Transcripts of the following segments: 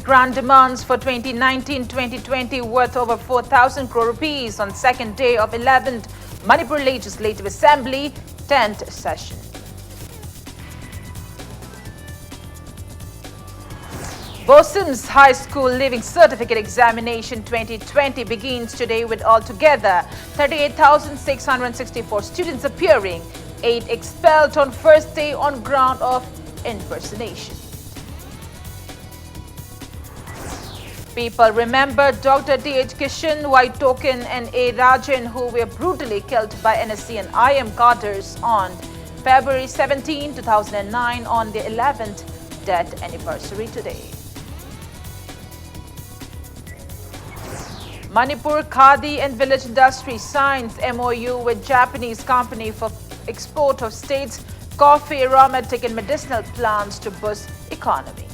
Grant demands for 2019-2020 worth over 4,000 crore rupees on second day of 11th Manipur Legislative Assembly 10th session. Bosim's High School Leaving Certificate Examination 2020 begins today with altogether 38,664 students appearing, 8 expelled on first day on ground of impersonation. People remember Dr. D.H. Kishan, Y. Token and A. Rajan, who were brutally killed by NSC and IM cadres on February 17, 2009 on the 11th death anniversary today. Manipur Khadi and Village Industry signs MOU with Japanese company for export of state's coffee, aromatic and medicinal plants to boost economy.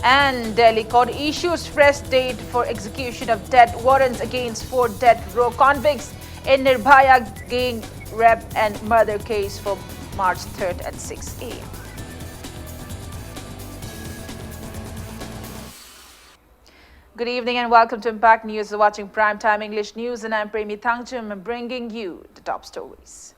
And Delhi court issues fresh date for execution of death warrants against 4 death row convicts in Nirbhaya gang rape and murder case for March 3rd at 6 a.m. Good evening and welcome to Impact News. You're watching Primetime English News and I'm Premi Thangchum bringing you the top stories.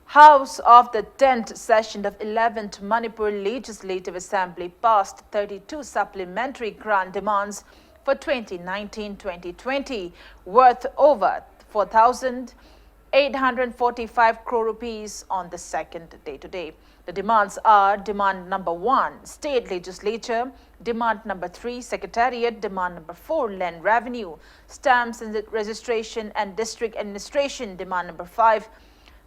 House of the 10th session of 11th Manipur Legislative Assembly passed 32 supplementary grant demands for 2019-2020 worth over 4,845 crore rupees on the second day today. The demands are demand number 1, State Legislature, demand number 3, Secretariat, demand number 4, Land Revenue, Stamps and Registration and District Administration, demand number 5,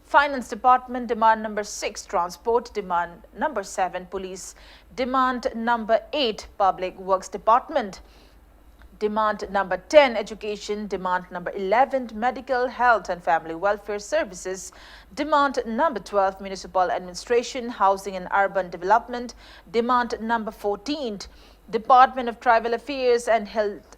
Finance Department, demand number 6, Transport, demand number 7, Police, demand number 8, Public Works Department, demand number 10, Education, demand number 11, Medical, Health and Family Welfare Services, demand number 12, Municipal Administration, Housing and Urban Development, demand number 14, Department of Tribal Affairs and Health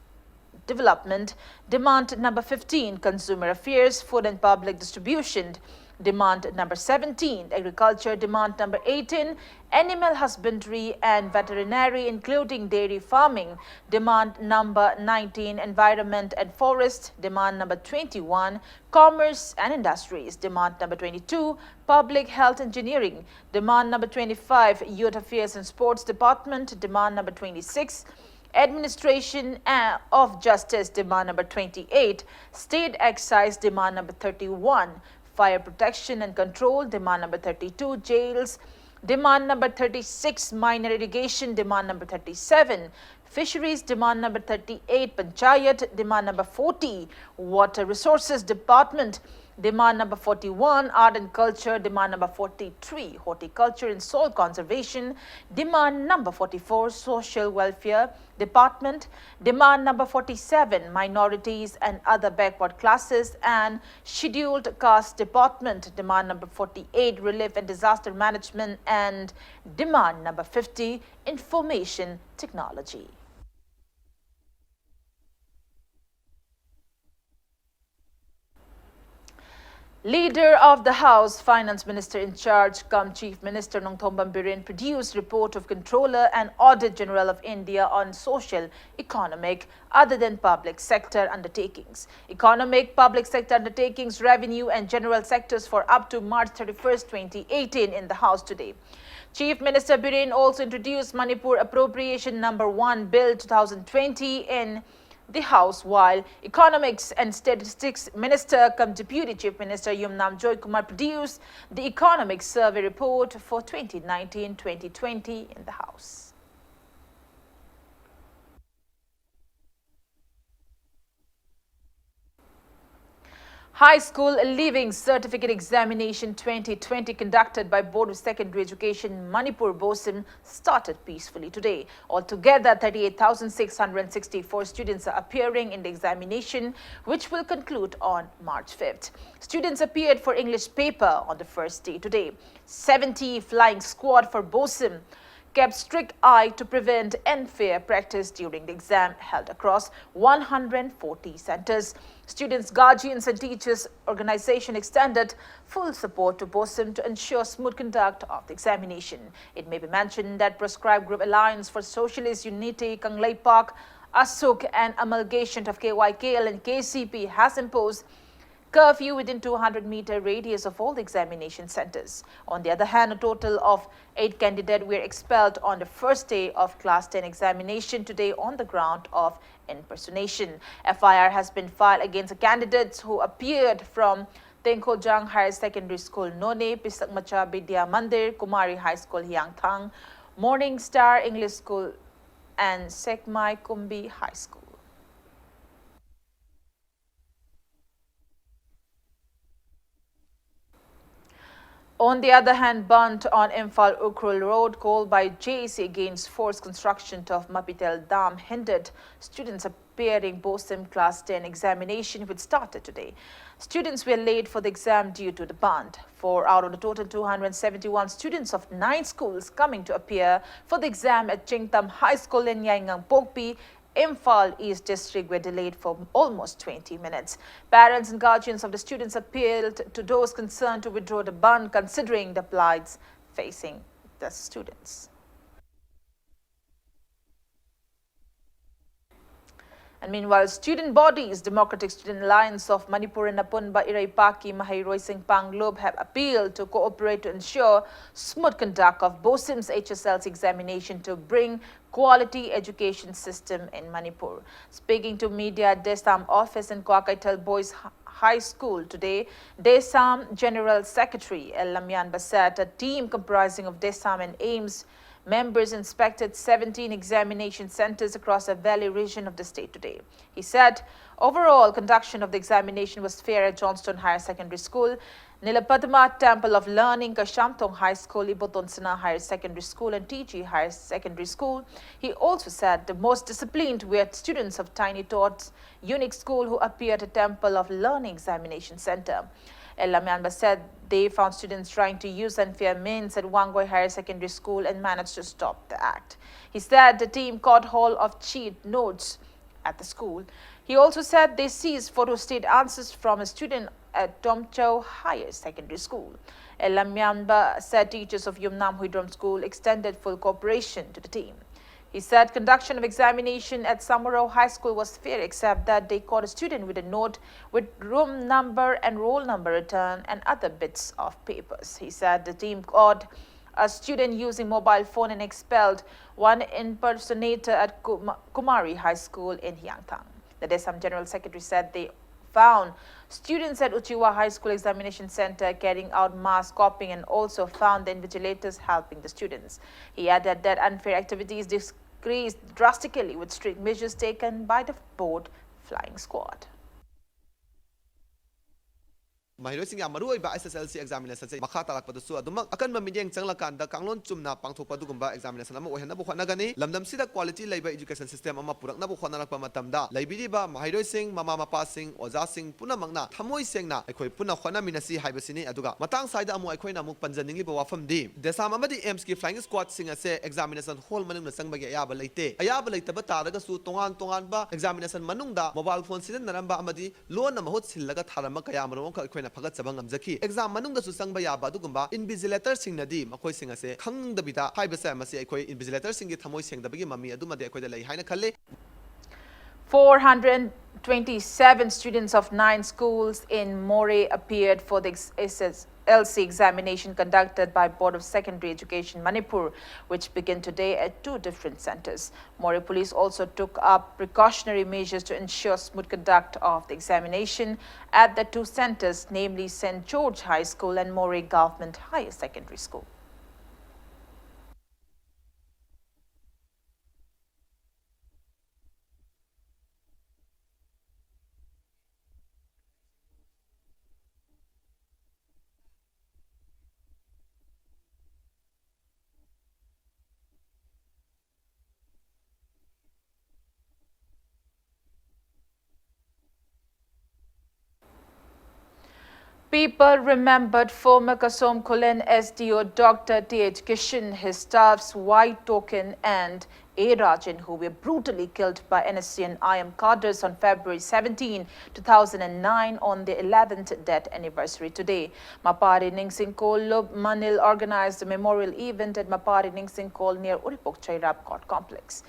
Development, demand number 15, Consumer Affairs, Food and Public Distribution, demand number 17, Agriculture, demand number 18, Animal Husbandry and Veterinary including dairy farming, demand number 19, Environment and Forest, demand number 21, Commerce and Industries, demand number 22, Public Health Engineering, demand number 25, Youth Affairs and Sports Department, demand number 26, Administration of Justice, demand number 28, State Excise, demand number 31, Fire Protection and Control, demand number 32, Jails, demand number 36, Minor Irrigation, demand number 37, Fisheries, demand number 38, Panchayat, demand number 40, Water Resources Department, demand number 41, Art and Culture, demand number 43, Horticulture and Soil Conservation, demand number 44, Social Welfare Department, demand number 47, Minorities and Other Backward Classes and Scheduled Caste Department, demand number 48, Relief and Disaster Management, and demand number 50, Information Technology. Leader of the House, Finance Minister in charge, cum Chief Minister Nongthombam Biren produced report of Controller and Audit General of India on social, economic, other than public sector undertakings. Economic, public sector undertakings, revenue and general sectors for up to March 31st, 2018 in the House today. Chief Minister Biren also introduced Manipur Appropriation Number 1 Bill 2020 in the House, while Economics and Statistics Minister cum Deputy Chief Minister Yumnam Joy Kumar produced the Economic Survey Report for 2019-2020 in the House. High School Leaving Certificate Examination 2020 conducted by Board of Secondary Education Manipur Bosim started peacefully today. Altogether, 38,664 students are appearing in the examination, which will conclude on March 5th. Students appeared for English paper on the first day today. 70 flying squad for Bosim kept strict eye to prevent unfair practice during the exam held across 140 centers. Students, guardians and teachers organization extended full support to BOSIM to ensure smooth conduct of the examination. It may be mentioned that proscribed group Alliance for Socialist Unity, Kanglei Park, ASUK and amalgamation of KYKL and KCP has imposed curfew within 200-meter radius of all the examination centers. On the other hand, a total of 8 candidates were expelled on the first day of Class 10 examination today on the ground of impersonation. FIR has been filed against the candidates who appeared from Tengkhojang Higher Secondary School, None, Pisakmacha Bidya Mandir, Kumari High School, Hyangthang, Morning Star English School, and Sekmai Kumbi High School. On the other hand, burnt on Imphal Ukrul Road, called by JAC against forced construction of Mapitel Dam hindered students appearing BOSIM Class 10 examination, which started today. Students were late for the exam due to the burnt. 4 out of the total 271 students of 9 schools coming to appear for the exam at Chingtam High School in Yaingang Pokpi, Imphal East District were delayed for almost 20 minutes. Parents and guardians of the students appealed to those concerned to withdraw the bond considering the plights facing the students. And meanwhile, student bodies, Democratic Student Alliance of Manipur and Napunba Iraipaki Mahairoi Singh Panglob have appealed to cooperate to ensure smooth conduct of BOSIM's HSLC examination to bring quality education system in Manipur. Speaking to media at Desam office in Kwakaital Boys High School today, Desam General Secretary El Lamyan Basat, a team comprising of Desam and AIMS members inspected 17 examination centers across the valley region of the state today. He said, overall conduction of the examination was fair at Johnston Higher Secondary School, Nilapadma Temple of Learning, Kashamtong High School, Ibotonsana Higher Secondary School and TG Higher Secondary School. He also said the most disciplined were students of Tiny Tots Unique School who appeared at Temple of Learning Examination Center. El Lamyanba said they found students trying to use unfair means at Wangoi Higher Secondary School and managed to stop the act. He said the team caught hold of cheat notes at the school. He also said they seized photostat answers from a student at Tomchow Higher Secondary School. El Lamyanba said teachers of Yumnam Huidrom School extended full cooperation to the team. He said conduction of examination at Samaro High School was fair except that they caught a student with a note with room number and roll number returned and other bits of papers. He said the team caught a student using mobile phone and expelled one impersonator at Kumari High School in Hyangthang. The Desam General Secretary said they found students at Uchiwa High School Examination Center carrying out mass copying and also found the invigilators helping the students. He added that unfair activities decreased drastically with strict measures taken by the board flying squad. Mahirosing Maru by SSLC examination say Makata Padu Aduma, Akan Mamidian Changlakanda, Kanglon Chumna, Pangto Padugumba examination, Nabu Hanagani, Lamdam Sida quality labor education system, Amapurak Nabu Hanaka Matamda, Libiriba, Mahirosing, Mama Passing, Ozasing, Punamangna, Tamoi Sengna, Equi Puna Hana Minasi, Hibasini, Aduga, Matang Side Amu Equina Mukpanzani Bawafam D. The Samamadi Emski flying squad singer say examination whole manum the Sangba Ayaba Late, Ayaba Late Batarasu, Tongan Tonganba, examination Manunda, mobile phone Sidan Naramba Amadi, Lona Mahot Silaga Taramakayamaka Equina. Exam manung da susang baya badugumba invigilator sing nadi makoi sing ase khang da bita haibasa masi ekoi invigilator sing gi thamoi seng da bagi mami aduma de ekoi da lai haina khalle. 427 students of 9 schools in More appeared for the SSLC examination conducted by Board of Secondary Education Manipur, which began today at 2 different centers. More police also took up precautionary measures to ensure smooth conduct of the examination at the 2 centers, namely St. George High School and More Government Higher Secondary School. People remembered former Kasom Kulen SDO Dr. T.H. Kishan, his staff's White Token and A. Rajan, who were brutally killed by NSC and IM cadres on February 17, 2009 on the 11th death anniversary today. Mapari Ningsingkol Lub Manil organized a memorial event at Mapari Ningsingkol near Ulpok Chairap Court Complex.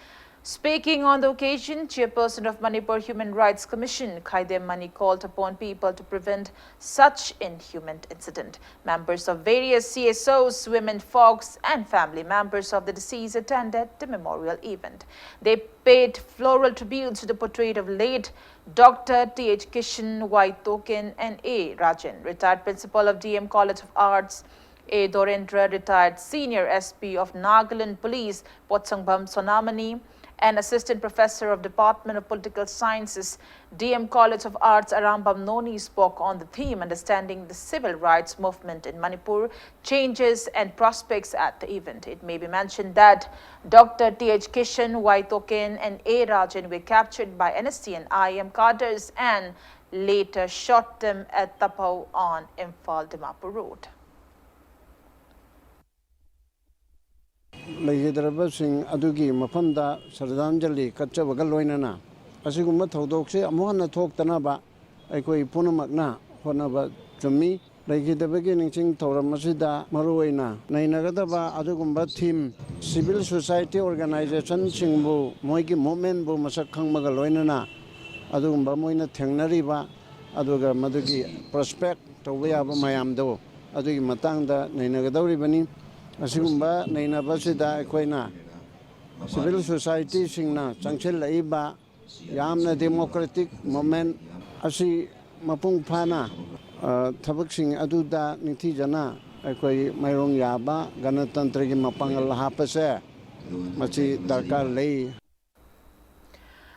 Speaking on the occasion, Chairperson of Manipur Human Rights Commission, Khaidem Mani, called upon people to prevent such inhuman incident. Members of various CSOs, women, folks and family members of the deceased attended the memorial event. They paid floral tributes to the portrait of late Dr. T.H. Kishan, White Token and A. Rajan, retired principal of DM College of Arts, A. Dorendra, retired senior SP of Nagaland Police, Potsangbam Sonamani, and Assistant Professor of Department of Political Sciences, DM College of Arts, Arambam Noni, spoke on the theme Understanding the Civil Rights Movement in Manipur, Changes and Prospects at the event. It may be mentioned that Dr. T.H. Kishan, Waitoken and A. Rajan were captured by NSC and IM cadres and later shot them at Tapau on Imphal-Dimapur Road. Legiderabasing adugi mafamda Sardanjali Kachabaga Loinana. Asiguma Todoxe, Amona talk Tanaba, Equi Punamakna, Honaba Jumi, Legida beginning sing Tora Masida, Maruena, Nainagadaba, Adugumba team, civil society organization, Singbu, Moiki Moment, Bumasakang Magaloinana, Adugumba Moina Tengnariba, Aduga Madugi, Prospect, Tawayaba Mayamdo, Adugi Matanga, Nainagadori Bani. Asigumba nainabasida akoina civil society singna changchil laiba yamna democratic movement asi mapung phana thabak sing aduda ningthi jana akoi mairong yaba ganatantra gi mapangal hapase machi darkar lei.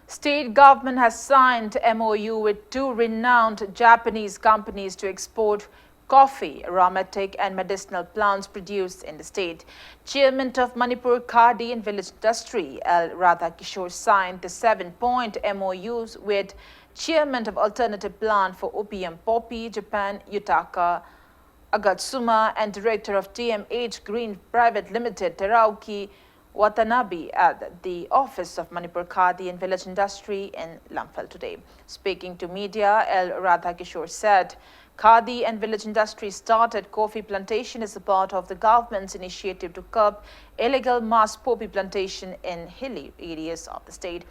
State government has signed MOU with two renowned Japanese companies to export coffee, aromatic and medicinal plants produced in the state. Chairman of Manipur Khadi and Village Industry, L. Radhakishore, signed the 7-point MOUs with Chairman of Alternative Plant for Opium Poppy, Japan, Yutaka Agatsuma, and Director of TMH Green Private Limited, Terauki Watanabe, at the office of Manipur Khadi and Village Industry in Lamphal today. Speaking to media, L. Radhakishore said, Khadi and Village Industry started coffee plantation as a part of the government's initiative to curb illegal mass poppy plantation in hilly areas of the state.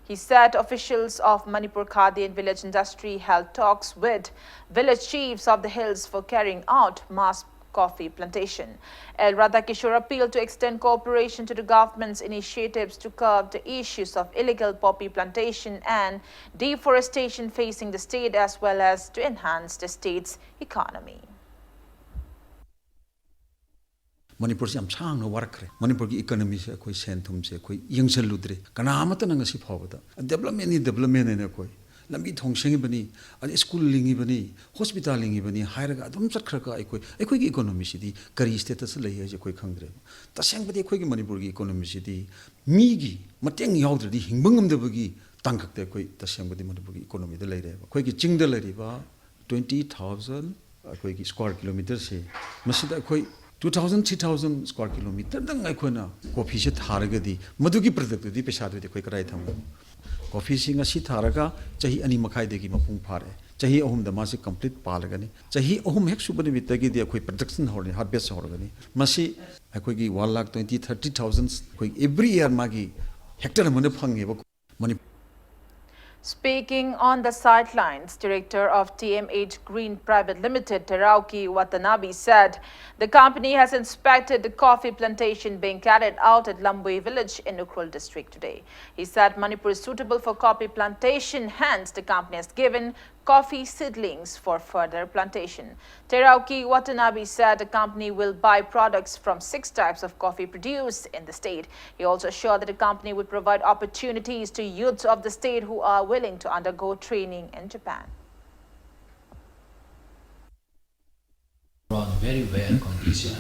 He said officials of Manipur Khadi and Village Industry held talks with village chiefs of the hills for carrying out mass coffee plantation. El Radhakishore appealed to extend cooperation to the government's initiatives to curb the issues of illegal poppy plantation and deforestation facing the state, as well as to enhance the state's economy. Manipur se am chang no warakre Manipur ki economy se koi senthum se koi yengchal ludre kana amata nang si phawada development ne koi lambi thongseng bani ani school lingi bani hospital lingi bani hairaga adum chakhra ka ekoi ki economy si di kari status lei je koi khangre taseng badi ekoi ki Manipur ki economy si di mi gi mateng yaudra di hingbangam de bagi tangkhak te koi taseng badi Manipur ki economy de lei re koi ki ching de lei ba 20000 koi ki square kilometer se masida koi 2000 3000 square kilometer dang akhona coffee se tharagadi madugi product di pesa de koi karai tham coffee singa si tharaga chahi ani makhai de gi mapung phare chahi ahum da ma se complete palagani chahi ahum hek subani mitagi de koi production horni harvest horgani masi akoi gi 1,20,000-30,000 koi every year magi hectare mane phange ba mani. Speaking on the sidelines, Director of TMH Green Private Limited, Terauki Watanabe, said the company has inspected the coffee plantation being carried out at Lambui village in Ukhrul district today. He said Manipur is suitable for coffee plantation, hence the company has given coffee seedlings for further plantation. Terauki Watanabe said the company will buy products from 6 types of coffee produced in the state. He also assured that the company would provide opportunities to youths of the state who are willing to undergo training in Japan. On very rare condition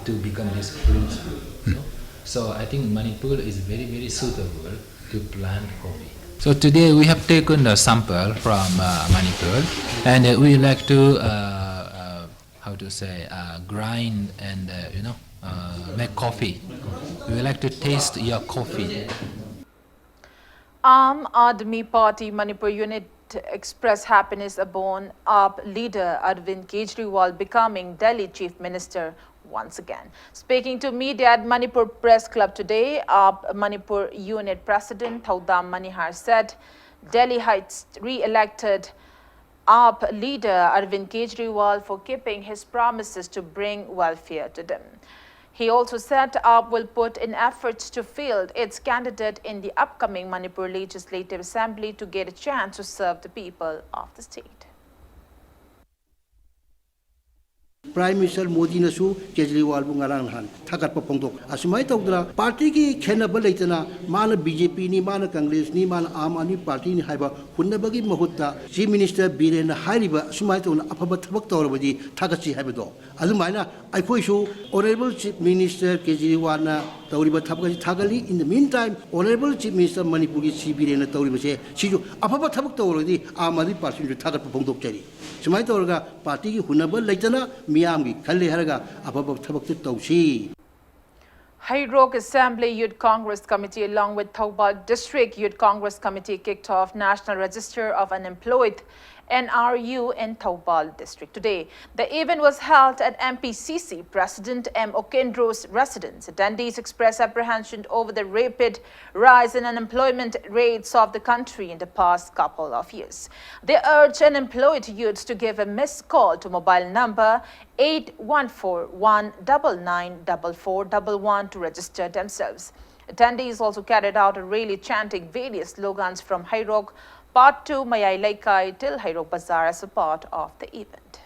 to become this fruit. So I think Manipur is very suitable to plant coffee. So today we have taken a sample from Manipur, and we like to how to say grind and make coffee. We would like to taste your coffee. Aam Aadmi Party Manipur unit expressed happiness upon AAP leader Arvind Kejriwal becoming Delhi Chief Minister once again. Speaking to media at Manipur Press Club today, AAP Manipur unit President Thaudam Manihar said Delhi Heights re-elected AAP leader Arvind Kejriwal for keeping his promises to bring welfare to them. He also said AAP will put in efforts to field its candidate in the upcoming Manipur Legislative Assembly to get a chance to serve the people of the state. Prime Minister Modi nasu Kejriwal bu ngarang han thakat pa pongtok asumai tawdra party ki khenaba leitana mana BJP ni mana Congress ni mana Aam Aadmi Party ni haiba hunnabagi mahutta Chief Minister Biren haiba asumai tawna afaba thabak tawrabadi thakatsi haibado adumaina aikoi su Honorable Chief Minister Kejriwal na tawriba thabak thagali. In the meantime Honorable Chief Minister Manipur ki Chief Biren tawriba se siju afaba thabak tawradi Aam Aadmi Party ju thakat pa pongtok chari sumai tawraga party ki hunnaba leitana Hairok Assembly Youth Congress Committee along with Thoubal District Youth Congress Committee kicked off National Register of Unemployed NRU in Thoubal District today. The event was held at MPCC President M. Okendro's residence. Attendees expressed apprehension over the rapid rise in unemployment rates of the country in the past couple of years. They urged unemployed youths to give a missed call to mobile number 8141994411 to register themselves. Attendees also carried out a rally chanting various slogans from Hairok Part 2 Mayai Laikai till Hairok Bazaar as a part of the event.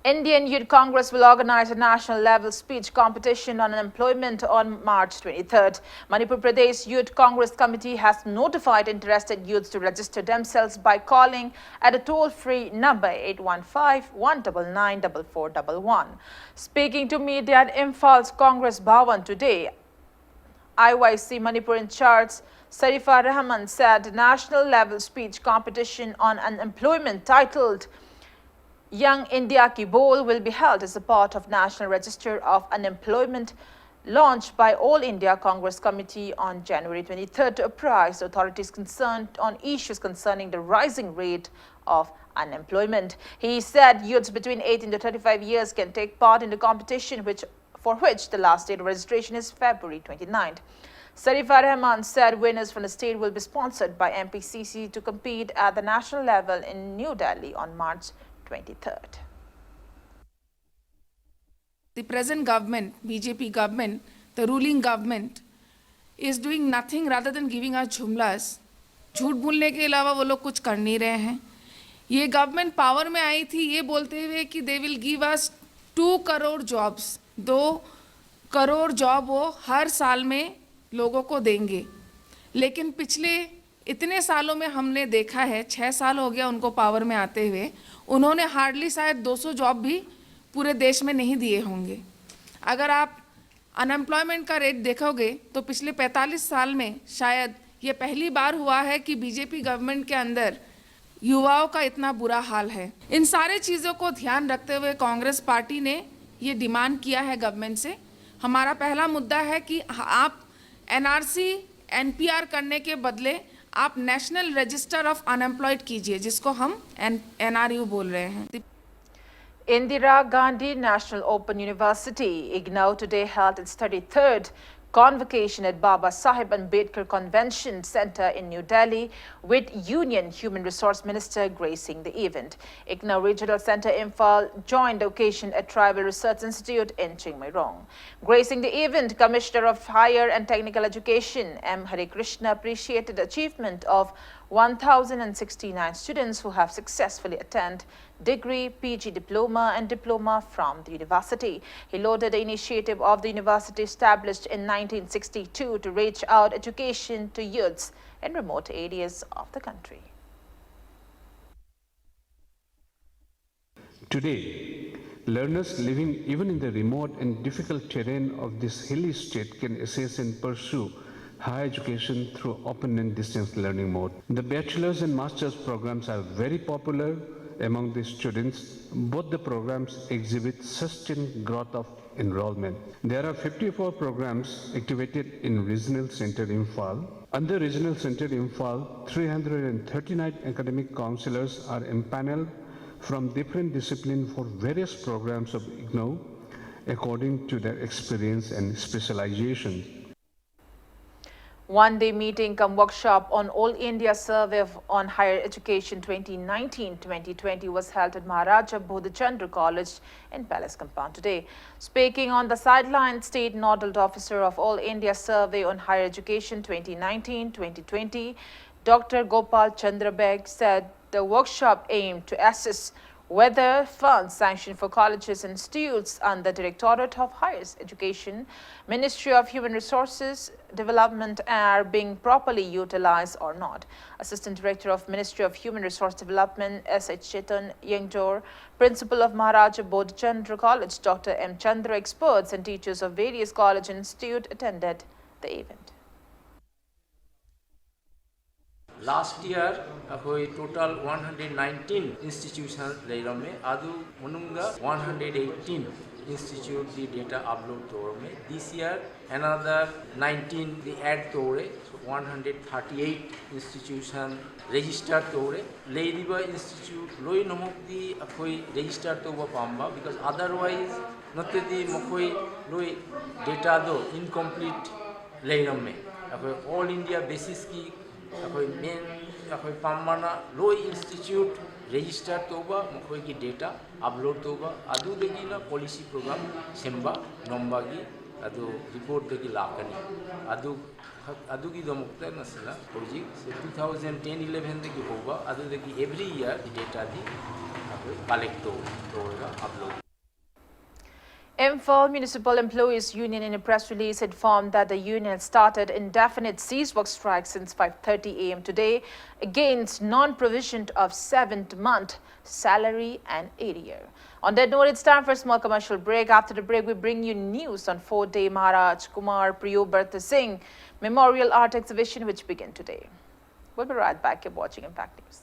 Indian Youth Congress will organize a national level speech competition on unemployment on March 23rd. Manipur Pradesh Youth Congress Committee has notified interested youths to register themselves by calling at a toll-free number 815-199-4411. Speaking to media at Imphaal's Congress Bhavan today, IYC Manipur in charge Sarifa Rahman said national level speech competition on unemployment titled Young India Ki Bol will be held as a part of National Register of Unemployment launched by All India Congress Committee on January 23rd to apprise authorities concerned on issues concerning the rising rate of unemployment. He said youths between 18 to 35 years can take part in the competition for which the last date of registration is February 29th. Sarifa Rahman said winners from the state will be sponsored by MPCC to compete at the national level in New Delhi on March 23rd. The present government, BJP government, the ruling government, is doing nothing rather than giving us jumlas. झूठ बोलने के अलावा वो लोग कुछ कर नहीं रहे हैं. ये गवर्नमेंट पावर में आई थी ये बोलते हुए कि they will give us 2 crore jobs. 2 crore job वो हर साल में लोगों को देंगे. लेकिन पिछले इतने सालों में हमने देखा है 6 साल हो गया उनको पावर में आते हुए, उन्होंने हार्डली शायद 200 जॉब भी पूरे देश में नहीं दिए होंगे. अगर आप अनएम्प्लॉयमेंट का रेट देखोगे तो पिछले 45 साल में शायद ये पहली बार हुआ है कि बीजेपी गवर्नमेंट के अंदर युवाओं का इतना बुरा हाल है. इन सारे चीज़ों को ध्यान रखते हुए कांग्रेस पार्टी ने ये डिमांड किया है गवर्नमेंट से. हमारा पहला मुद्दा है कि आप एनआरसी एनपीआर करने के बदले आप नेशनल रजिस्टर ऑफ अनएम्प्लॉयड कीजिए, जिसको हम एनआरयू बोल रहे हैं. Indira Gandhi National Open University, IGNOU, today held its 33rd convocation at Baba Saheb Ambedkar Convention Center in New Delhi, with Union Human Resource Minister gracing the event. IGNOU Regional Center Imphal joined the occasion at Tribal Research Institute in Chingmairong. Gracing the event, Commissioner of Higher and Technical Education M. Hare Krishna appreciated the achievement of 1,069 students who have successfully attended degree, PG diploma and diploma from the university. He lauded the initiative of the university established in 1962 to reach out education to youths in remote areas of the country. Today, Learners living even in the remote and difficult terrain of this hilly state can assess and pursue higher education through open and distance learning mode. The bachelor's and master's programs are very popular among the students. Both the programs exhibit sustained growth of enrollment. There are 54 programs activated in Regional Center Imphal. Under Regional Center Imphal, 339 academic counselors are empaneled from different disciplines for various programs of IGNOU according to their experience and specialization. One-day meeting cum workshop on All India Survey on Higher Education 2019-2020 was held at Maharaja Bodhchandra College in Palace Compound today. Speaking on the sideline, State Nodal Officer of All India Survey on Higher Education 2019-2020, Dr. Gopal Chandra Beg said the workshop aimed to assess whether funds sanctioned for colleges and institutes under Directorate of Higher Education, Ministry of Human Resources Development are being properly utilized or not. Assistant Director of Ministry of Human Resource Development, S.H. Chetan Yengjor, Principal of Maharaja Bodhchandra College, Dr. M. Chandra, experts and teachers of various college and institute attended the event. Last year, we total 119 institutions leirame. Adu mununga 118 institute the data upload torme. This year, another 19 the add tore. So 138 institution registered tore. Leidiba Institute loi nomok di akoi registered toba pamba because otherwise not the mokoi loi data do incomplete leirame. All India basis ki main Pamana Low Institute registered toba Mokoiki data upload toba Adu Degila policy program Semba Nombagi Adu report Degi Lakani Adugi Domukta Nasila project so 2010-11 Degi Hoba Adu Degi every year the data di collect toga upload. Imphal Municipal Employees Union in a press release informed that the union started indefinite cease-work strike since 5:30 a.m. today against non-provision of 7th month salary and arrear. On that note, it's time for a small commercial break. After the break, we bring you news on 4-day Maharaj Kumar Priyobarta Singh Memorial Art Exhibition, which began today. We'll be right back. You're watching Impact News.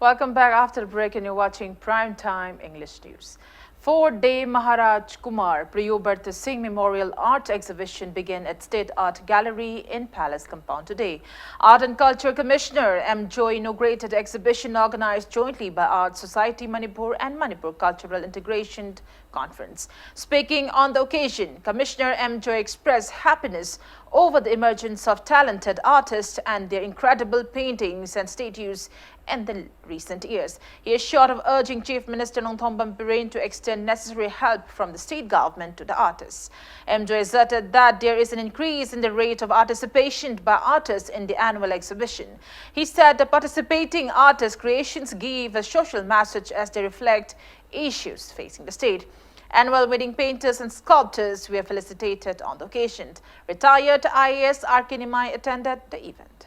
Welcome back after the break, and you're watching Primetime English News. 4-day Maharaj Kumar Priyobarta Singh Memorial Art Exhibition began at State Art Gallery in Palace Compound today. Art and Culture Commissioner M. Joy inaugurated exhibition organized jointly by Art Society Manipur and Manipur Cultural Integration Conference. Speaking on the occasion, Commissioner M. Joy expressed happiness over the emergence of talented artists and their incredible paintings and statues in the recent years. He is short of urging Chief Minister Nongthombam Biren to extend necessary help from the state government to the artists. M. Joy asserted that there is an increase in the rate of participation by artists in the annual exhibition. He said the participating artists' creations give a social message as they reflect issues facing the state. Annual wedding painters and sculptors were felicitated on the occasion. Retired IAS R.K. Nimai attended the event.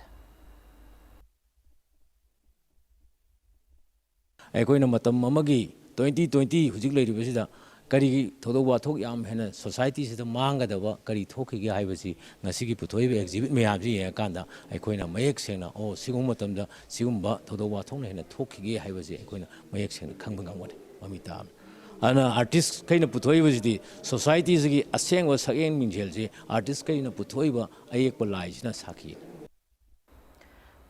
ꯑꯩꯈꯣꯏꯅ ꯃꯇꯝ ꯑꯃꯒꯤ 2020 ꯍꯧꯖꯤꯛ ꯂꯩꯔꯤꯕꯁꯤꯗ ꯀꯔꯤ ꯊꯧꯗꯣꯛ ꯋꯥꯊꯣꯛ ꯌꯥꯝ ꯍꯦꯟꯅ ꯁꯣꯁꯥꯏꯇꯤꯁꯤꯗ ꯃꯥꯡꯒꯗꯕ ꯀꯔꯤ ꯊꯣꯛꯈꯤꯒꯦ ꯍꯥꯏꯕꯁꯤ ꯉꯁꯤꯒꯤ ꯄꯨꯊꯣꯛꯏꯕ ꯑꯦꯛꯖꯤꯕꯤꯠ ꯃꯌꯥꯝꯁꯤ ꯌꯦꯡꯉꯀꯥꯟꯗ ꯑꯩꯈꯣꯏꯅ ꯃꯌꯦꯛ ꯁꯦꯡꯅ ꯁꯤꯒꯨꯝꯕ ꯃꯇꯝꯗ ꯁꯤꯒꯨꯝꯕ ꯊꯧꯗꯣꯛ ꯋꯥꯊꯣꯛꯅ ꯍꯦꯟꯅ ꯊꯣꯛꯈꯤꯒꯦ ꯍꯥꯏꯕꯁꯤ ꯑꯩꯈꯣꯏꯅ ꯃꯌꯦꯛ ꯁꯦꯡꯅ ꯈꯪꯕ ꯉꯝꯒꯅꯤ ꯃꯃꯤ ꯇꯥꯕꯅꯤ ꯑꯗꯨꯅ ꯑꯥꯔꯇꯤꯁ ꯈꯩꯅ ꯄꯨꯊꯣꯛꯏꯕꯁꯤꯗꯤ ꯁꯣꯁꯥꯏꯇꯤꯁꯤꯒꯤ ꯑꯁꯦꯡꯕ ꯁꯛꯌꯦꯡ ꯃꯤꯡꯁꯦꯜꯁꯤ ꯑꯥꯔꯇꯤꯁ ꯈꯩꯅ ꯄꯨꯊꯣꯛꯏꯕ ꯑꯌꯦꯛꯄ ꯂꯥꯏꯁꯤꯅ ꯁꯥꯈꯤ.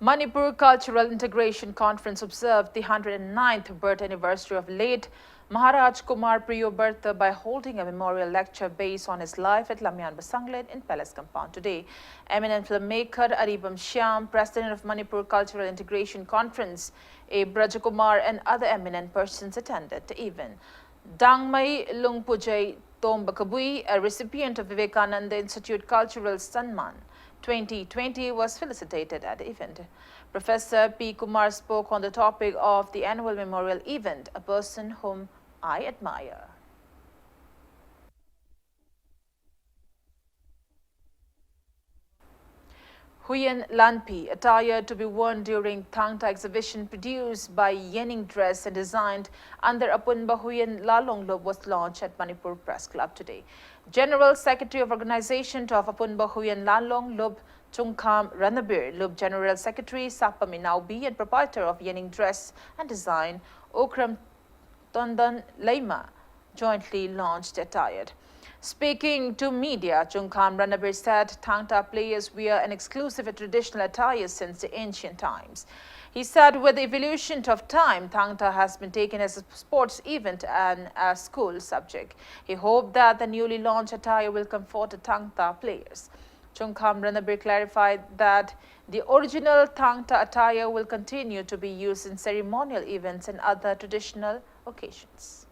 Manipur Cultural Integration Conference observed the 109th birth anniversary of late Maharaj Kumar Priyobarta by holding a memorial lecture based on his life at Lamyan Basanglet in Palace Compound today. Eminent filmmaker Aribam Shyam, President of Manipur Cultural Integration Conference, A. Brajakumar and other eminent persons attended the event. Dangmai Lungpujay Tombakabui, a recipient of Vivekananda Institute Cultural Sanman 2020, was felicitated at the event. Professor P. Kumar spoke on the topic of the annual memorial event, a person whom I admire. Huyen Lanpi, attire to be worn during Thangta exhibition produced by Yening Dress and designed under Apunba Huyen Lalong Lub was launched at Manipur Press Club today. General Secretary of Organization of Apunba Huyen Lalong Lub Chungkham Ranabir, Lub General Secretary Sapami Naubi and proprietor of Yening Dress and Design Okram Tondan Leima jointly launched the attire. Speaking to media, Chungkham Ranabir said Thangta players wear an exclusive traditional attire since the ancient times. He said with the evolution of time, Thangta has been taken as a sports event and a school subject. He hoped that the newly launched attire will comfort the Thangta players. Chungkham Ranabir clarified that the original Thangta attire will continue to be used in ceremonial events and other traditional occasions.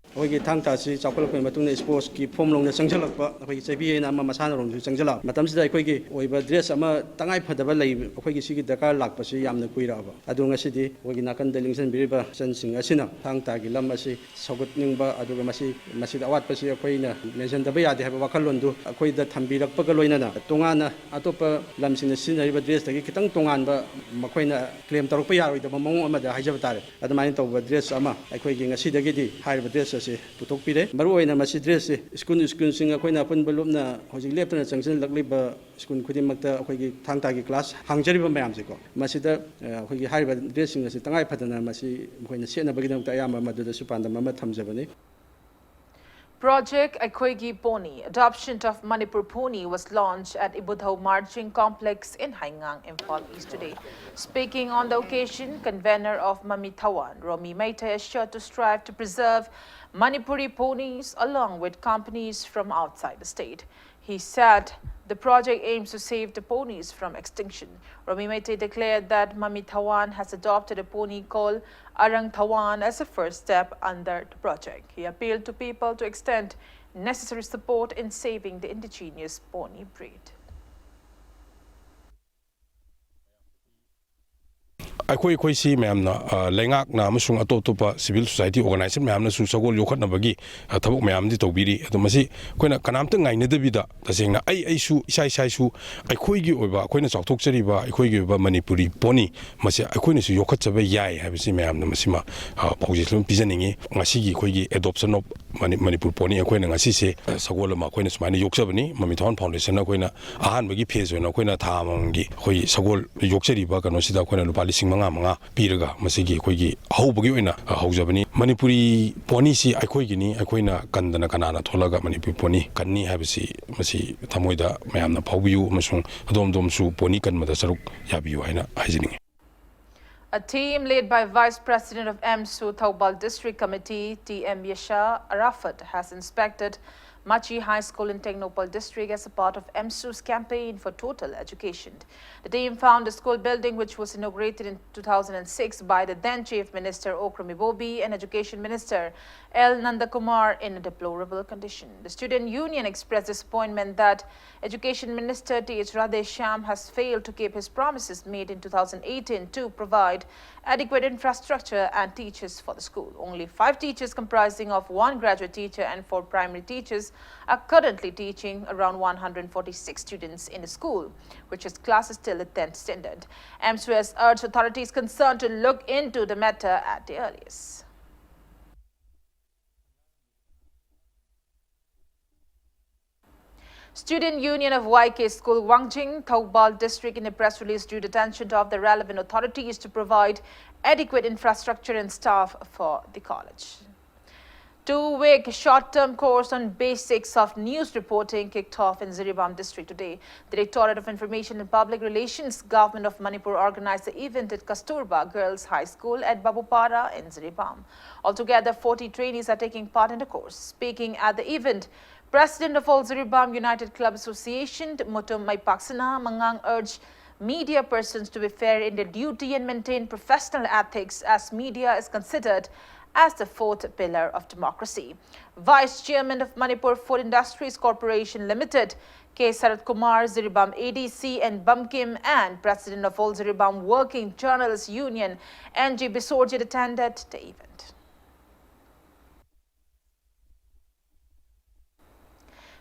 ꯑꯩꯈꯣꯏꯒꯤ ꯊꯥꯡ ꯇꯥꯁꯤ ꯆꯥꯎꯈꯠꯂꯛꯄꯒꯤ ꯃꯇꯨꯡꯗ ꯁ꯭ꯄꯣꯔꯠꯁꯀꯤ ꯐꯣꯝꯂꯣꯝꯗ ꯆꯪꯁꯤꯜꯂꯛꯄ ꯑꯩꯈꯣꯏꯒꯤ ꯆꯠꯕꯤꯅ ꯑꯃ ꯃꯁꯥꯟꯅꯔꯣꯝꯗꯁꯨ ꯆꯪꯁꯤꯜꯂꯛ ꯃꯇꯝꯁꯤꯗ ꯑꯩꯈꯣꯏꯒꯤ ꯑꯣꯏꯕ dress ꯑꯃ ꯇꯉꯥꯏ ꯐꯗꯕ ꯂꯩꯕ ꯑꯩꯈꯣꯏꯒꯤ ꯁꯤꯒꯤ ꯗꯔꯀꯥꯔ ꯂꯥꯛꯄꯁꯤ ꯌꯥꯝꯅ ꯀꯨꯏꯔꯛꯑꯕ ꯑꯗꯨ ꯉꯁꯤꯗꯤ ꯑꯩꯈꯣꯏꯒꯤ ꯅꯥꯀꯟꯗ ꯂꯤꯡꯁꯤꯟꯕꯤꯔꯤꯕ ꯏꯆꯟꯁꯤꯡ ꯑꯁꯤꯅ ꯊꯥꯡ ꯇꯥꯒꯤ ꯂꯝ ꯑꯁꯤ ꯁꯧꯒꯠꯅꯤꯡꯕ ꯑꯗꯨꯒ ꯃꯁꯤꯗ ꯑꯋꯥꯠꯄꯁꯤ ꯑꯩꯈꯣꯏꯅ ꯃꯦꯟꯁꯤꯟꯗꯕ ꯌꯥꯗꯦ ꯍꯥꯏꯕ ꯋꯥꯈꯜꯂꯣꯟꯗꯨ ꯑꯩꯈꯣꯏꯗ ꯊꯝꯕꯤꯔꯛꯄꯒ ꯂꯣꯏꯅꯅ ꯇꯣꯉꯥꯟꯅ ꯑꯇꯣꯞꯄ ꯂꯝꯁꯤꯡꯗ ꯁꯤꯖꯤꯟꯅꯔꯤꯕ ꯗ꯭ꯔꯦꯁꯇꯒꯤ ꯈꯤꯇꯪ ꯇꯣꯉꯥꯟꯕ ꯃꯈꯣꯏꯅ ꯀ꯭ꯂꯦꯝ ꯇꯧꯔꯛꯄ ꯌꯥꯔꯣꯏꯗꯕ ꯃꯑꯣꯡ ꯑꯃꯗ ꯍꯥꯏꯖꯕ ꯇꯥꯔꯦ ꯑꯗꯨꯃꯥꯏꯅ ꯇꯧꯕ ꯗ꯭ꯔꯦꯁ ꯑꯃ ꯑꯩꯈꯣꯏꯒꯤ ꯉꯁꯤꯗꯒꯤꯗꯤ ꯍꯥꯏꯔꯤꯕ ꯗ꯭ꯔꯦꯁ ꯑꯁꯤ ꯄꯨꯊꯣꯛꯄꯤꯔꯦ ꯃꯔꯨꯑꯣꯏꯅ ꯃꯁꯤ ꯗ꯭ꯔꯦꯁꯁꯤ ꯁ꯭ꯀꯨꯜꯁꯤꯡ ꯑꯩꯈꯣꯏꯅ ꯑꯄꯨꯟꯕ ꯂꯨꯞꯅ ꯍꯧꯖꯤꯛ ꯂꯦꯞꯇꯅ ꯆꯪꯁꯤꯜꯂꯛꯂꯤꯕ ꯁ꯭ꯀꯨꯜ ꯈꯨꯗꯤꯡꯃꯛꯇ ꯑꯩꯈꯣꯏꯒꯤ ꯊꯥꯡ ꯇꯥꯒꯤ ꯀ꯭ꯂꯥꯁ ꯍꯥꯡꯖꯔꯤꯕ ꯃꯌꯥꯝꯁꯦꯀꯣ ꯃꯁꯤꯗ ꯑꯩꯈꯣꯏꯒꯤ ꯍꯥꯏꯔꯤꯕ ꯗ꯭ꯔꯦꯁꯁꯤꯡ ꯑꯁꯤ ꯇꯉꯥꯏ ꯐꯗꯅ ꯃꯁꯤ ꯃꯈꯣꯏꯅ ꯁꯦꯠꯅꯕꯒꯤꯗꯃꯛꯇ ꯑꯌꯥꯝꯕ ꯃꯗꯨꯗꯁꯨ ꯄꯥꯟꯗꯝ ꯑꯃ ꯊꯝꯖꯕꯅꯤ. Project Aikoigi Pony, adoption of Manipur Pony, was launched at Ibudhau Marching Complex in Haingang, Imphal East today. Speaking on the occasion, convener of Mami Thawan, Romi Maita, assured to strive to preserve Manipuri ponies along with companies from outside the state. He said the project aims to save the ponies from extinction. Romi Maita declared that Mami Thawan has adopted a pony called Arang Thawan as a first step under the project. He appealed to people to extend necessary support in saving the indigenous pony breed. ꯑꯩꯈꯣꯏꯁꯤ ꯃꯌꯥꯝꯅ ꯂꯩꯉꯥꯛꯅ ꯑꯃꯁꯨꯡ ꯑꯇꯣꯞ ꯑꯇꯣꯞꯄ civil society organisation ꯃꯌꯥꯝꯅꯁꯨ ꯁꯒꯣꯜ ꯌꯣꯛꯈꯠꯅꯕꯒꯤ ꯊꯕꯛ ꯃꯌꯥꯝꯗꯤ ꯇꯧꯕꯤꯔꯤ ꯑꯗꯣ ꯃꯁꯤ ꯑꯩꯈꯣꯏꯅ ꯀꯅꯥꯝꯇ ꯉꯥꯏꯅꯗꯕꯤꯗ ꯇꯁꯦꯡꯅ ꯑꯩꯁꯨ ꯏꯁꯥꯁꯨ ꯑꯩꯈꯣꯏꯒꯤ ꯑꯣꯏꯕ ꯑꯩꯈꯣꯏꯅ ꯆꯥꯎꯊꯣꯛꯆꯔꯤꯕ ꯑꯩꯈꯣꯏꯒꯤ ꯑꯣꯏꯕ ꯃꯅꯤꯄꯨꯔꯤ ꯄꯣꯅꯤ ꯃꯁꯤ ꯑꯩꯈꯣꯏꯅꯁꯨ ꯌꯣꯛꯈꯠꯆꯕ ꯌꯥꯏ ꯍꯥꯏꯕꯁꯤ ꯃꯌꯥꯝꯅ ꯃꯁꯤꯃ ꯄꯥꯎꯖꯦꯜ ꯄꯤꯖꯅꯤꯡꯉꯤ ꯉꯁꯤꯒꯤ ꯑꯩꯈꯣꯏꯒꯤ ꯑꯦꯗꯣꯞꯁꯟ ꯑꯣꯐ ꯃꯅꯤꯄꯨꯔ ꯄꯣꯅꯤ ꯑꯩꯈꯣꯏꯅ ꯉꯁꯤꯁꯦ ꯁꯒꯣꯜ ꯑꯃ ꯑꯩꯈꯣꯏꯅ ꯁꯨꯃꯥꯏꯅ ꯌꯣꯛꯆꯕꯅꯤ ꯃꯃꯤ ꯊꯥꯋꯟ ꯐꯥꯎꯟꯗꯦꯁꯟꯅ ꯑꯩꯈꯣꯏꯅ ꯑꯍꯥꯟꯕꯒꯤ ꯐꯦꯖ ꯑꯣꯏꯅ ꯑꯩꯈꯣꯏꯅ ꯊꯥ ꯑꯃꯃꯝꯒꯤ ꯑꯩꯈꯣꯏ ꯁꯒꯣꯜ ꯌꯣꯛꯆꯔꯤꯕ ꯀꯩꯅꯣꯁꯤꯗ ꯑꯩꯈꯣꯏꯅ ꯂꯨꯄꯥ 5,500 ꯄꯤꯔꯒ ꯃꯁꯤꯒꯤ ꯑꯩꯈꯣꯏꯒꯤ ꯑꯍꯧꯕꯒꯤ ꯑꯣꯏꯅ ꯍꯧꯖꯕꯅꯤ ꯃꯅꯤꯄꯨꯔꯤ ꯄꯣꯅꯤꯁꯤ ꯑꯩꯈꯣꯏꯒꯤꯅꯤ ꯑꯩꯈꯣꯏꯅ ꯀꯟꯗꯅ ꯀꯅꯥꯅ ꯊꯣꯛꯂꯒ ꯃꯅꯤꯄꯨꯔꯤ ꯄꯣꯅꯤ ꯀꯟꯅꯤ ꯍꯥꯏꯕꯁꯤ ꯃꯁꯤ ꯊꯃꯣꯏꯗ ꯃꯌꯥꯝꯅ ꯐꯥꯎꯕꯤꯌꯨ ꯑꯃꯁꯨꯡ ꯑꯗꯣꯝꯁꯨ ꯄꯣꯅꯤ ꯀꯟꯕꯗ ꯁꯔꯨꯛ ꯌꯥꯕꯤꯌꯨ ꯍꯥꯏꯅ ꯍꯥꯏꯖꯅꯤꯡꯉꯤ. A team led by Vice President of AMSU Thoubal District Committee TM Yasha Arafat has inspected Machi High School in Technopal District as a part of AMSU's campaign for total education. The team found the school building, which was inaugurated in 2006 by the then Chief Minister Okram Ibobi and Education Minister L. Nandakumar, in a deplorable condition. The student union expressed disappointment that Education Minister T.H. Radhesham has failed to keep his promises made in 2018 to provide adequate infrastructure and teachers for the school. Only 5 teachers comprising of 1 graduate teacher and 4 primary teachers are currently teaching around 146 students in the school, which is classes till the 10th standard. AMSU has urged authorities concerned to look into the matter at the earliest. Student Union of YK School, Wangjing, Thoubal District, in a press release drew the attention of the relevant authorities to provide adequate infrastructure and staff for the college. 2-week short-term course on basics of news reporting kicked off in Ziribam District today. The Directorate of Information and Public Relations, Government of Manipur, organized the event at Kasturba Girls High School at Babupara in Ziribam. Altogether, 40 trainees are taking part in the course. Speaking at the event, President of All Ziribam United Club Association, Mutum Maipaksana Mangang, urged media persons to be fair in their duty and maintain professional ethics, as media is considered as the 4th pillar of democracy. Vice Chairman of Manipur Food Industries Corporation Limited, K. Sarat Kumar, Ziribam ADC and Bumkim, and President of All Ziribam Working Journalists Union, N.G. Bisorjit, attended the event.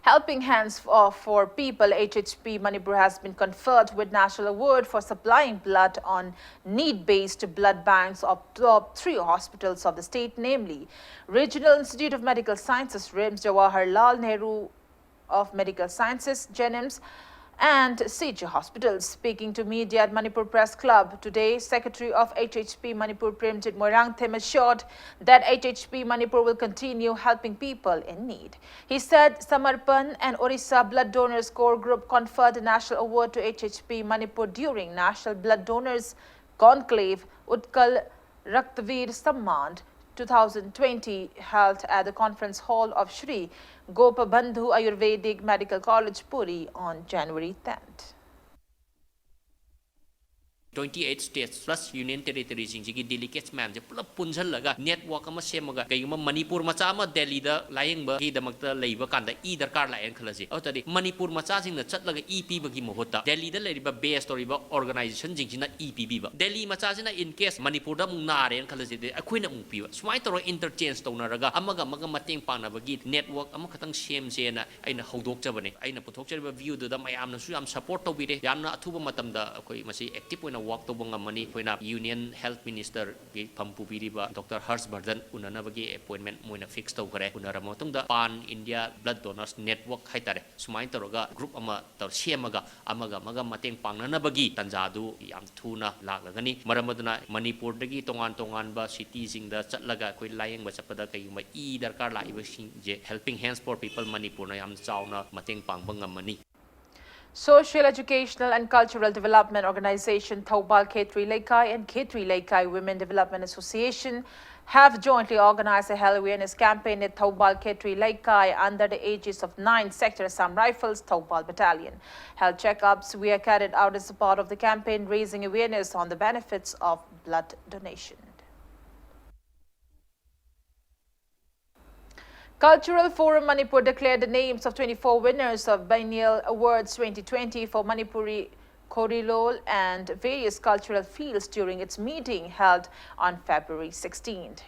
Helping Hands for People, HHP Manipur has been conferred with National Award for supplying blood on need-based blood banks of top 3 hospitals of the state, namely Regional Institute of Medical Sciences, RIMS, Jawaharlal Nehru of Medical Sciences, JENIMS, and CG Hospitals. Speaking to media at Manipur Press Club today, Secretary of HHP Manipur Premjit Moirangthem assured that HHP Manipur will continue helping people in need. He said Samarpan and Orissa Blood Donors Core Group conferred a national award to HHP Manipur during National Blood Donors Conclave Utkal Raktavir Samman 2020 held at the conference hall of Shri Gopabandhu Ayurvedic Medical College, Puri on January 10th. 28 states plus union territories singigi delegates ma'am je pula punjhallaga network ama semaga kaiguma manipur macha ama delhi da layengba gi damakta leiba kanda e darkar la en khalasi awtadi manipur macha singna chatlaga e piba gi mohota delhi da leriba base toriba organization jingsina e piba delhi macha sina in case manipur da mung nare en khalasi de akhuina mung piba smai toro interchange tonaraga amaga maga mateng panabagi network ama khatang sem sena aina hodok jabane aina puthok jariba view da mayamna su am support tobire yamna athuba matamda akoi masi active oina walk to bang mani poina union health minister gi pampu biriba dr Harshvardhan unanabagi appointment moina fix to kare unaramo tungda pan india blood donors network haitare sumain toroga group ama tor semaga amaga maga mateng pangnanabagi tanjadu yam thuna laglagani maramaduna manipur dagi tongan ba city sing da chatlaga koi layeng ba chapada kai ma e darkar la iba sing je helping hands for people manipur na yam chauna mateng pangbang mani. Social, Educational and Cultural Development Organization Thoubal Khetri Laikai and Khetri Laikai Women Development Association have jointly organized a health awareness campaign at Thoubal Khetri Laikai under the aegis of 9th Sector Assam Rifles Thoubal Battalion. Health checkups were carried out as a part of the campaign, raising awareness on the benefits of blood donation. Cultural Forum Manipur declared the names of 24 winners of Biennial Awards 2020 for Manipuri Korilol and various cultural fields during its meeting held on February 16th.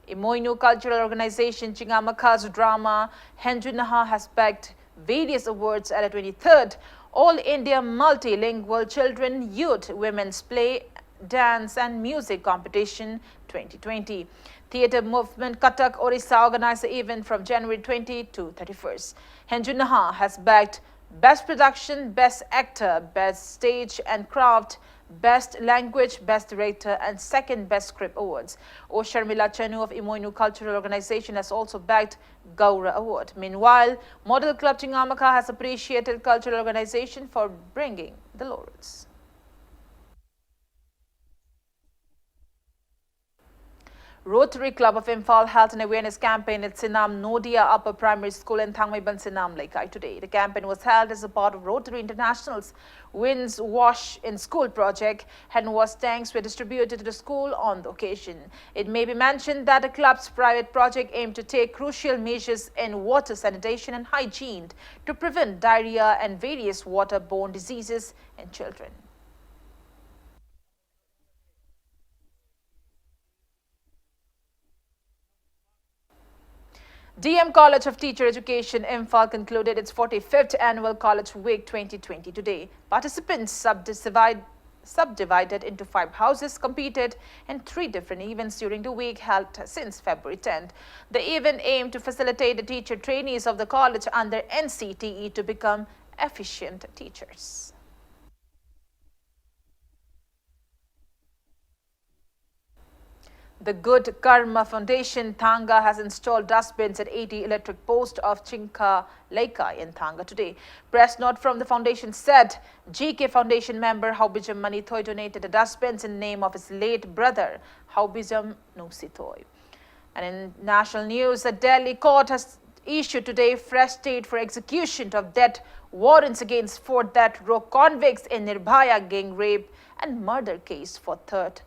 Imoinu Cultural Organization Chingamaka's drama Henjunaha has bagged various awards at the 23rd All India Multilingual Children, Youth, Women's Play, Dance and Music Competition 2020. Theatre Movement Katak Orissa organized the event from January 20 to 31st. Henjunaha has bagged Best Production, Best Actor, Best Stage and Craft, Best Language, Best Director and Second Best Script Awards. O Sharmila Chanu of Imoinu Cultural Organization has also bagged Gaura Award. Meanwhile, Model Club Chingamaka has appreciated Cultural Organization for bringing the laurels. Rotary Club of Imphal held an awareness campaign at Sinam Nodia Upper Primary School in Thangmaiban, Sinam Laikai today. The campaign was held as a part of Rotary International's Winds Wash in School project. Hand wash tanks were distributed to the school on the occasion. It may be mentioned that the club's private project aimed to take crucial measures in water sanitation and hygiene to prevent diarrhea and various waterborne diseases in children. DM College of Teacher Education, Imphal, concluded its 45th Annual College Week 2020 today. Participants subdivided into 5 houses competed in 3 different events during the week held since February 10th. The event aimed to facilitate the teacher trainees of the college under NCTE to become efficient teachers. The Good Karma Foundation, Thanga, has installed dustbins at 80 electric posts of Chinka Laikai in Thanga today. Press note from the foundation said GK Foundation member Haubijam Manithoy donated the dustbins in the name of his late brother, Haubijam Nusithoy. And in national news, the Delhi court has issued today fresh date for execution of death warrants against 4 death row convicts in Nirbhaya gang rape and murder case for 3rd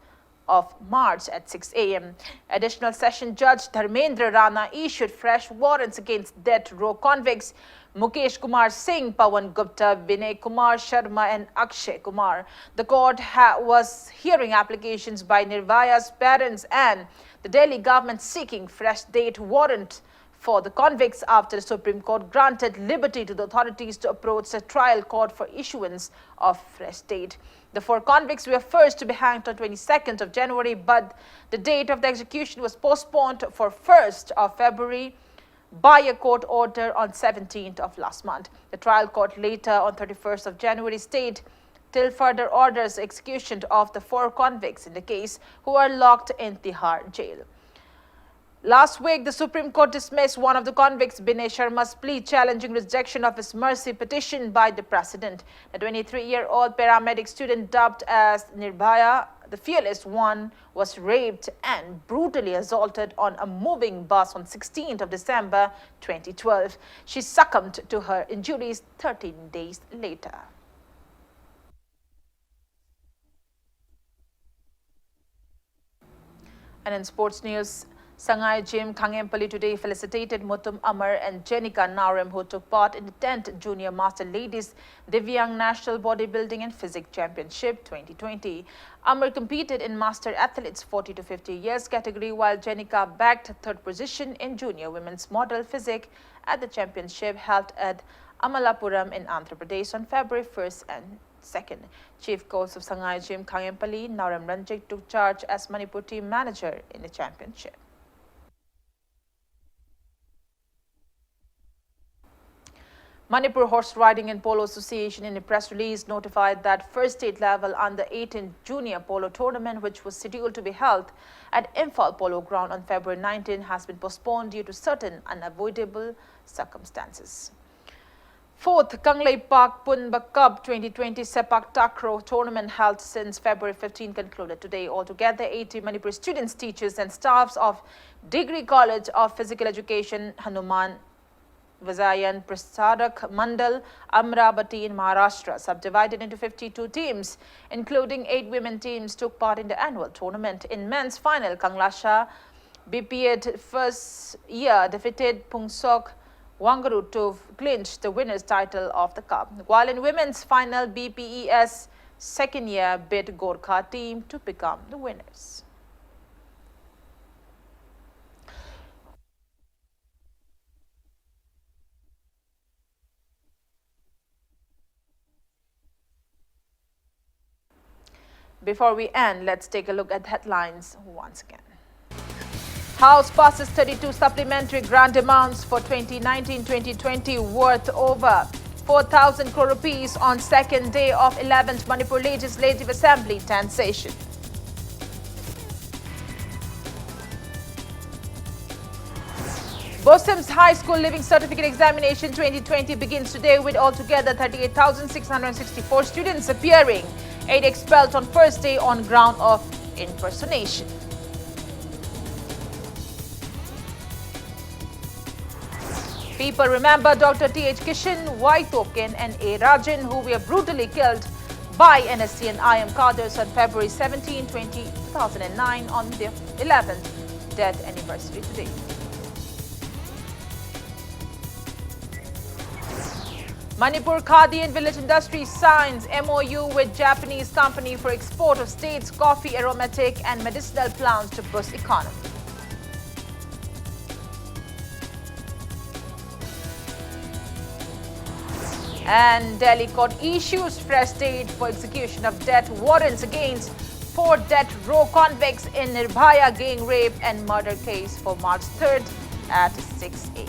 of March at 6 a.m. Additional Session Judge Dharmendra Rana issued fresh warrants against death row convicts Mukesh Kumar Singh, Pawan Gupta, Vinay Kumar Sharma and Akshay Kumar. The court was hearing applications by Nirbhaya's parents and the Delhi government seeking fresh date warrant for the convicts after the Supreme Court granted liberty to the authorities to approach the trial court for issuance of fresh date. The 4 convicts were first to be hanged on 22nd of January, but the date of the execution was postponed for 1st of February by a court order on 17th of last month. The trial court later on 31st of January stayed till further orders execution of the 4 convicts in the case who are locked in Tihar jail. Last week, the Supreme Court dismissed one of the convicts, Binay Sharma's plea challenging rejection of his mercy petition by the president. The 23-year-old paramedic student dubbed as Nirbhaya, the fearless one, was raped and brutally assaulted on a moving bus on 16th of December 2012. She succumbed to her injuries 13 days later. And in sports news, Sangai Gym Khangempally today felicitated Mutum Amar and Jenica Naurem, who took part in the 10th Junior Master Ladies Divyang National Bodybuilding and Physique Championship 2020. Amar competed in Master Athletes 40 to 50 years category, while Jenica bagged 3rd position in Junior Women's Model Physique at the championship held at Amalapuram in Andhra Pradesh on February 1st and 2nd. Chief coach of Sangai Gym Khangempally, Naurem Ranjit, took charge as Manipur team manager in the championship. Manipur Horse Riding and Polo Association in a press release notified that first state level under 18 junior polo tournament, which was scheduled to be held at Imphal Polo Ground on February 19, has been postponed due to certain unavoidable circumstances. 4th Kanglei Park Punba Cup 2020 Sepak Takraw tournament held since February 15 concluded today. Altogether, 80 Manipur students, teachers and staffs of Degree College of Physical Education Hanuman Vazayan Prasadak Mandal Amravati in Maharashtra, subdivided into 52 teams, including 8 women teams, took part in the annual tournament. In men's final, Kanglasha BPED first year defeated Pungsok Wangaru to clinch the winner's title of the cup, while in women's final, BPES second year beat Gorkha team to become the winners. Before we end, let's take a look at the headlines once again. House passes 32 supplementary grant demands for 2019-2020 worth over 4,000 crore rupees on second day of 11th Manipur Legislative Assembly 10th session. Bosim's High School Living Certificate Examination 2020 begins today with altogether 38,664 students appearing. 8 expelled on first day on ground of impersonation. People remember Dr. T.H. Kishan, Y. Token and A. Rajan, who were brutally killed by NSC and IM cadres on February 17, 2009 on their 11th death anniversary today. Manipur Khadi and Village Industries signs MOU with Japanese company for export of state's coffee, aromatic and medicinal plants to boost economy. And Delhi court issues fresh date for execution of death warrants against 4 death row convicts in Nirbhaya gang rape and murder case for March 3rd at 6 a.m.